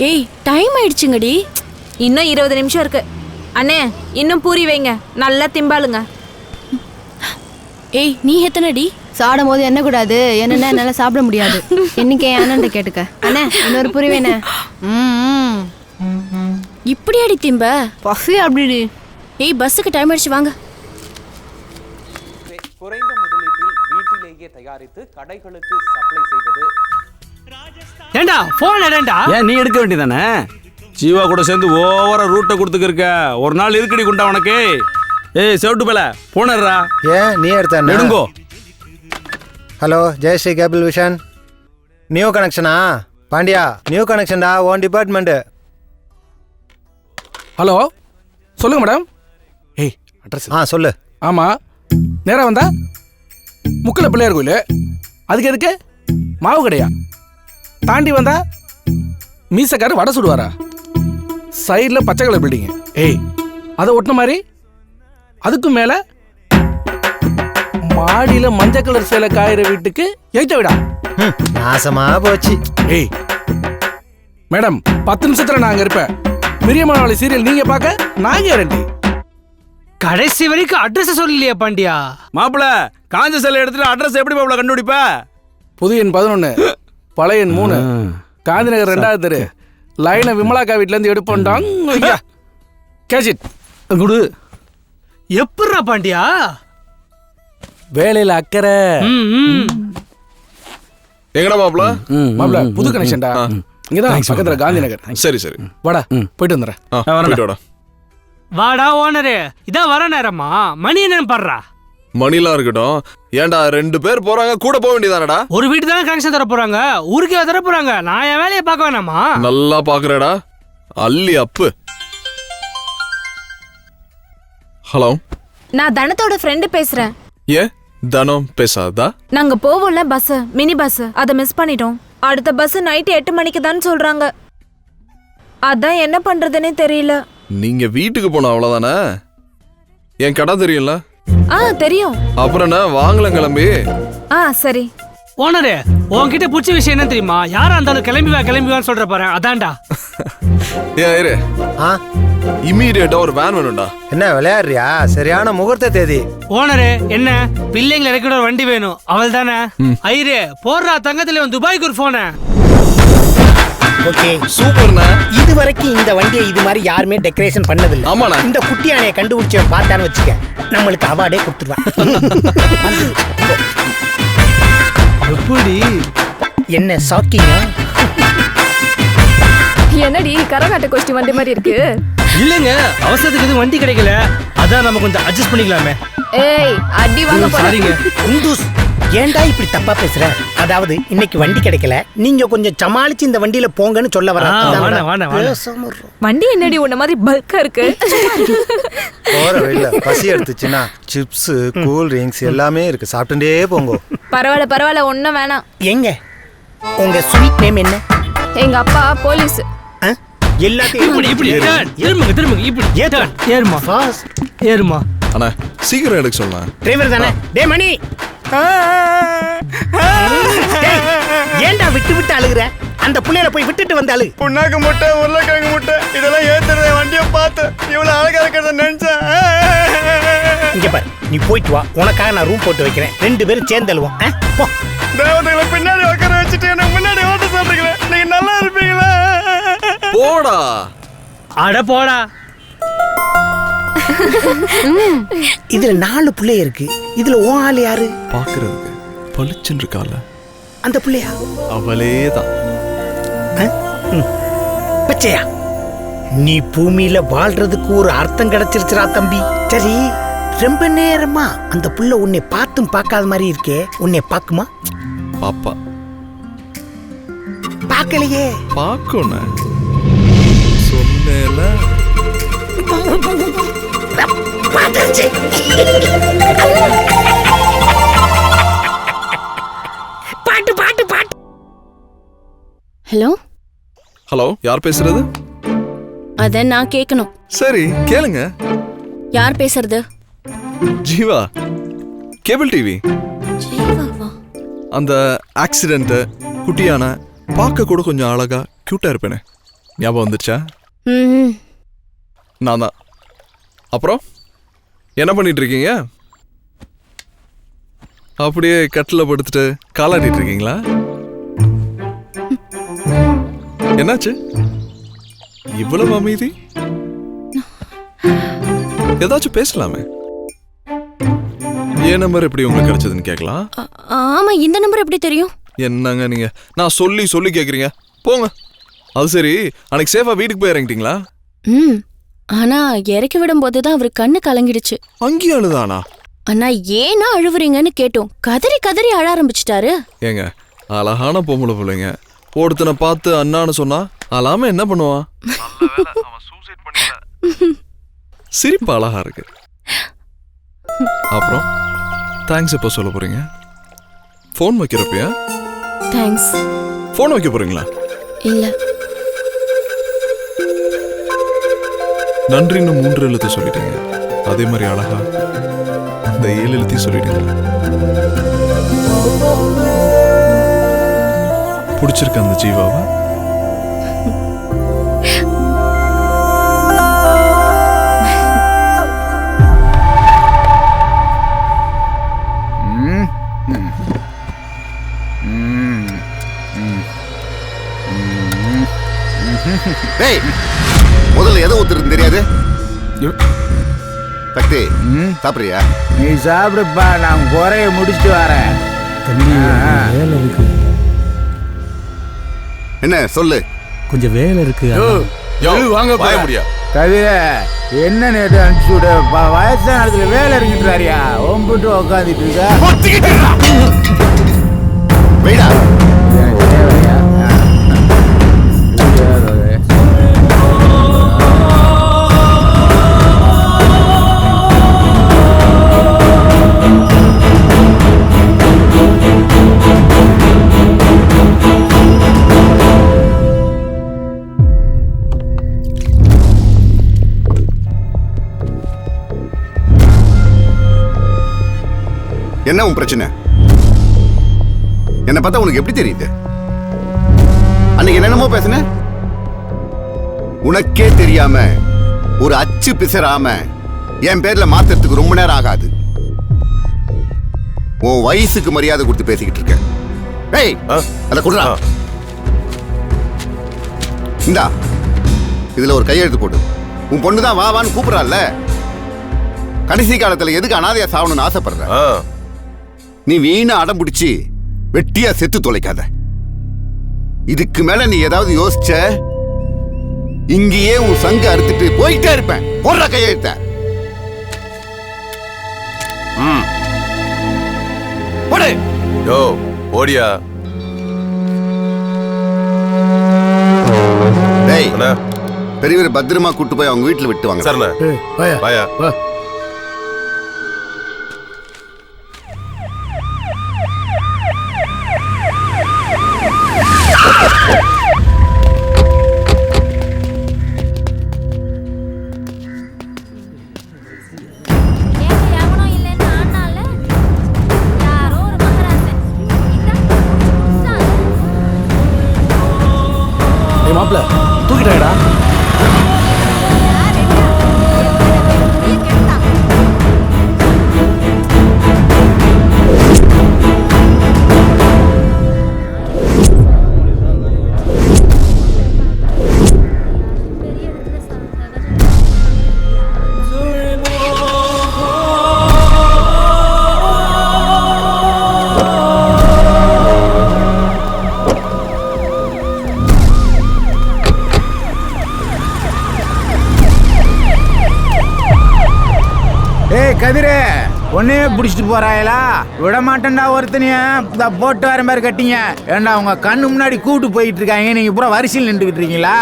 ஏய் டைம் ஆயிடுச்சுங்கடி. இன்னும் 20 நிமிஷம் இருக்கு. அண்ணே இன்னும் பூரி வைங்க, நல்லா திம்பாளுங்க. ஏய் நீ எத்தனடி? சாடும் போது என்ன கூடாது, என்னன்னா என்னால சாப்பிட முடியாது. இன்னைக்கு என் அண்ணன் கேட்டுக்க. அண்ணே இன்னொரு புரி வேணே. இப்படி அடி திம்ப பசி அப்படி. ஏய் பஸ்ஸுக்கு டைம் ஆயிடுச்சு வாங்க. குறைந்த முதலீட்டில் வீட்டிலேயே தயாரித்து கடைகளுக்கு சப்ளை செய்வது. ஏண்டா போன் எடுடா. ஏன் நீ எடுக்க வேண்டியதானே? ஜீவா கூட சேர்ந்து ஓவரா ரூட்டை கொடுத்துக்கிருக்க. ஒரு நாள் இருக்கடி குண்டா உனக்கு. ஏய் செவட்டு பேல போனறா. ஏன் நீ எடுத்த எடுங்கோ. Hello Jayashree cable vision. New கனெக்ஷனா? பாண்டியா நியூ கனெக்ஷன்டா, ஓன் டிபார்ட்மெண்ட்டு. ஹலோ சொல்லுங்க மேடம். ஏய் அட்ரஸ். சொல்லு. ஆமா நேரா வந்தா முக்கல பிள்ளையார் கோயில். அதுக்கு எதுக்கு? மாவு கடையா? தாண்டி வந்தா மீசக்காரு வடை சுடுவாரா? சைடில் பச்சை கலர் பில்டிங். ஏய் அதை ஒட்டின மாதிரி அதுக்கும் மேல மாடியில மஞ்சள் கலர் சேலை காயிற வீட்டுக்கு எய்த்த விடா. நாசமா போச்சு. ஏய் மேடம் 10 நிமிஷத்துல நாங்க இருப்பேன். பிரியமானவளை சீரியல் நீங்க பார்க்க நான் கேரண்டி. கடைசி வரைக்கும் அட்ரஸ் சொல்லலையா பாண்டியா? மாப்பிள காஞ்ச சேலை எடுத்துட்டு அட்ரஸ் எப்படி மாப்பிள கண்டுபிடிப்ப? புது எண் 11, பழைய எண் 3, காந்திநகர் 2வது தெரு. லைனை விமலாக்கா வீட்டுல இருந்து எடுப்போம். கேட்சிட் குடு. எப்படா பாண்டியா? வேலையில அக்கறை. எங்கடா மாப்ள? மாப்ள புது கனெக்ஷன்டா. இங்கதான் பக்கத்துல காந்தி நகர். சரி சரி வாடா போயிட்டு வந்துடுறேன். வாடா ஓனரு, இதான் வர நேரமா? மணி என்னன்னு பாடுறா. மணிலாம் இருக்கட்டும். ஏன்டா 2 பேர் போறாங்க, கூட போக வேண்டியதானடா? ஒரு வீட்டு தானே கனெக்ஷன் தர போறாங்க, ஊருக்கே தர போறாங்க. நான் என் வேலையை பார்க்க வேணாமா? நல்லா பாக்குறடா அள்ளி அப்பு. ஹலோ, நான் தனத்தோட ஃப்ரெண்டு பேசுறேன். ஏன் தனம் பேசாதா? நாங்க போவோம்ல பஸ், மினி பஸ், அதை மிஸ் பண்ணிட்டோம். அடுத்த பஸ் நைட் 8 மணிக்கு தான் சொல்றாங்க. அதான் என்ன பண்றதுன்னே தெரியல. நீங்க வீட்டுக்கு போன அவ்வளவுதானே? என் கடை தெரியும்ல? தெரியும். அப்புறம் என்ன வாங்கல கிளம்பி. சரி. ஓனரு உன்கிட்ட பிடிச்ச விஷயம் என்ன தெரியுமா? யாரா இருந்தாலும் கிளம்பிவான்னு சொல்ற பாரு, அதான்டா. ஏன் இரு, இம்மீடியட்டா ஒரு வேன் வேணும்டா. என்ன விளையாடுறியா? சரியான முகூர்த்த தேதி. ஓனரு என்ன பிள்ளைங்களை இறக்கிட ஒரு வண்டி வேணும், அவள் தானே? ஐரே போடுறா தங்கத்துல துபாய்க்கு ஒரு போன. ஓகே சூப்பர்ண்ணா. இது வரைக்கும் இந்த வண்டியை இது மாதிரி யாருமே டெக்கரேஷன் பண்ணதில்லை. ஆமாண்ணா. இந்த குட்டி யானையை கண்டுபிடிச்ச பார்த்தான்னு வச்சுக்க, நம்மளுக்கு அவார்டே கொடுத்துருவான். எப்படி என்ன ஷாக்கிங்க? என்னடி கரகாட்ட கோஷ்டி வண்டி மாதிரி இருக்கு? இல்லங்க, அவசரத்துக்கு எதுவும் வண்டி கிடைக்கல, அதான் நம்ம கொஞ்சம் அட்ஜஸ்ட் பண்ணிக்கலாமே. ஏய் அடி வாங்க சாரிங்க. குண்டூஸ் ஏன்டா இப்படி தப்பா பேசுற? அதாவது இன்னைக்கு வண்டி கிடைக்கல, நீங்க கொஞ்சம் சமாளிச்சு இந்த வண்டியில போங்கன்னு சொல்ல வர. வண்டி என்னடி உன்ன மாதிரி பல்கா இருக்கு? போற வழியில பசி எடுத்துச்சுன்னா சிப்ஸ், கூல் ட்ரிங்க்ஸ் எல்லாமே இருக்கு, சாப்பிட்டுட்டே போங்க. பரவாயில்ல ஒன்னும் வேணாம். எங்க உங்க ஸ்வீட் நேம் என்ன? எங்க அப்பா போலீஸ். எல்லாத்தையும் இப்படி திரும்புங்க இப்படி ஏறுமா ஃபாஸ்ட் ஏறுமா. அண்ணா சீக்கிரம் எடுக்க சொல்லலாம். டிரைவர் தானே? டேய் மணி, ஏன்டா விட்டு அழுகுற? அந்த புள்ளையில போய் விட்டுட்டு வந்தாளு. புண்ணாக்கு முட்டை, உருளைக்கிழங்கு முட்டை இதெல்லாம் ஏத்துறத வண்டியை பார்த்து இவ்வளவு அழகா இருக்கிறத நினைச்சேன். இங்க பாரு, நீ போயிட்டு வா, உனக்காக நான் ரூம் போட்டு வைக்கிறேன். 2 பேரும் சேர்ந்து அழுவோம். போ. தேவதைகளை பின்னாடி உட்கார வச்சுட்டு எனக்கு முன்னாடி ஓட்ட சொல்றீங்களே, நீங்க நல்லா இருப்பீங்களா? போடா. அட போடா. இதுல 4 பிள்ளை இருக்கு. இதுல உன் ஆளு யாரு? பாக்குறதுக்கு பளிச்சுன்னு இருக்கால அந்த பிள்ளையா? அவளேதான். பச்சையா, நீ பூமியில வாழ்றதுக்கு ஒரு அர்த்தம் கிடைச்சிருச்சுரா தம்பி. சரி, ரொம்ப நேரமா அந்த புள்ள உன்னை பார்த்தும் பார்க்காத மாதிரி இருக்கே, உன்னை பாக்குமா? பாப்பா பார்க்கலையே. பாக்கணும் சொன்னேல. பாட்டு பாட்டு பாட்டு. ஹலோ ஹலோ, யார் பேசுறது? அத நான் கேட்கணும். சரி கேளுங்க. யார் பேசுறது? Jeeva, cable TV. ஜீவாவா? அந்த ஆக்சிடென்ட் குட்டியான பார்க்க கூட கொஞ்சம் அழகா கியூட்டா இருப்பேனே, ஞாபகம் வந்துருச்சா? ம் நான் தான். அப்புறம் என்ன பண்ணிட்டு இருக்கீங்க? அப்படியே கட்டில் படுத்துட்டு காலாட்டிட்டு இருக்கீங்களா? என்னாச்சு இவ்வளவு அமைதி? ஏதாச்சும் பேசலாமே. ஏன் நம்பர் எப்படி உங்களுக்கு கிடைச்சதுன்னு கேட்கலாம். ஆமா, இந்த நம்பர் எப்படி தெரியும்? என்னங்க நீங்க, நான் சொல்லி சொல்லி கேக்குறீங்க. போங்க. அது சரி, அன்னைக்கு சேஃபா வீட்டுக்கு போய் இறங்கிட்டீங்களா? ம் ஆனா இறக்கி விடும்போது தான் அவர் கண்ணு கலங்கிடுச்சு. அங்கேயும் அழுதானா? அண்ணா ஏன்னா அழுவுறீங்கன்னு கேட்டோம். கதறி கதறி அழ ஆரம்பிச்சிட்டாரு. ஏங்க, அழகான பொம்பளை பிள்ளைங்க ஒருத்தனை பார்த்து அண்ணான்னு சொன்னா அழாம என்ன பண்ணுவான்? சிரிப்பு அழகா இருக்கு. அப்புறம் தேங்க்ஸ் எப்போ சொல்ல போறீங்க? ஃபோன் வைக்கிறப்பயா? தேங்க்ஸ். ஃபோன் வைக்க போறீங்களா? இல்ல. நன்றின்னு 3 எழுத்து சொல்லிட்டீங்க. அதே மாதிரி அழகா இந்த 7 எழுத்தையும் சொல்லிட்டீங்க. பிடிச்சிருக்க அந்த ஜீவாவை? முதல்ல எதை ஊத்துறது தெரியாது. சக்தி சாப்பிடுறியா? நீ சாப்பிடுப்பா, நான் குறைய முடிச்சுட்டு வரேன். என்ன சொல்லு? கொஞ்சம் வேலை இருக்கு. வாங்க பாய முடியா? கவிர என்ன நேற்று அனுப்பிச்சு விட வயசான இடத்துல வேலை இருக்குன்றாரியா? ஒம்பிட்டு உக்காந்துட்டு இருக்கா? வெயிடா என்ன உன் பிரச்சனை? என்ன பார்த்தா உனக்கு எப்படி தெரியுது? அன்னைக்கு என்னென்னமோ பேசுன. உனக்கே தெரியாம ஒரு அச்சு பிசராம என் பேர்ல மாத்துறதுக்கு ரொம்ப நேரம் ஆகாது. உன் வயசுக்கு மரியாதை கொடுத்து பேசிக்கிட்டு இருக்க. ஏய், அத கொடுறா. இந்தா, இதுல ஒரு கையெழுத்து போட்டு. உன் பொண்ணுதான் வா வான்னு கூப்பிடறாள்ல. கடைசி காலத்துல எதுக்கு அனாதையா சாவணும்னு ஆசைப்படுற? நீ வீணா அடம் பிடிச்சி வெட்டியா செத்து தொலைக்காத. இதுக்கு மேல நீ ஏதாவது யோசிச்ச, இங்கேயே உன் சங்க அறுத்துட்டு போயிட்டே இருப்பேன். போடுற கையெழுத்த. போடு. யோ ஓடியா. டேய், பெரியவர் பத்திரமா கூட்டு போய் அவங்க வீட்டுல விட்டு வாங்க. சரண வாயா. மாப்பிள்ள தூக்கிட்டாடா. கதிரே, உன்னையே பிடிச்சிட்டு போறாயலா? விட மாட்டேன்டா ஒருத்தனைய. போட்டு வர மாதிரி கட்டிங்க. ஏண்டா உங்க கண்ணு முன்னாடி கூட்டு போயிட்டு இருக்காங்க, நீங்க பூரா வரிசையில் நின்றுகிட்டு இருக்கீங்களா?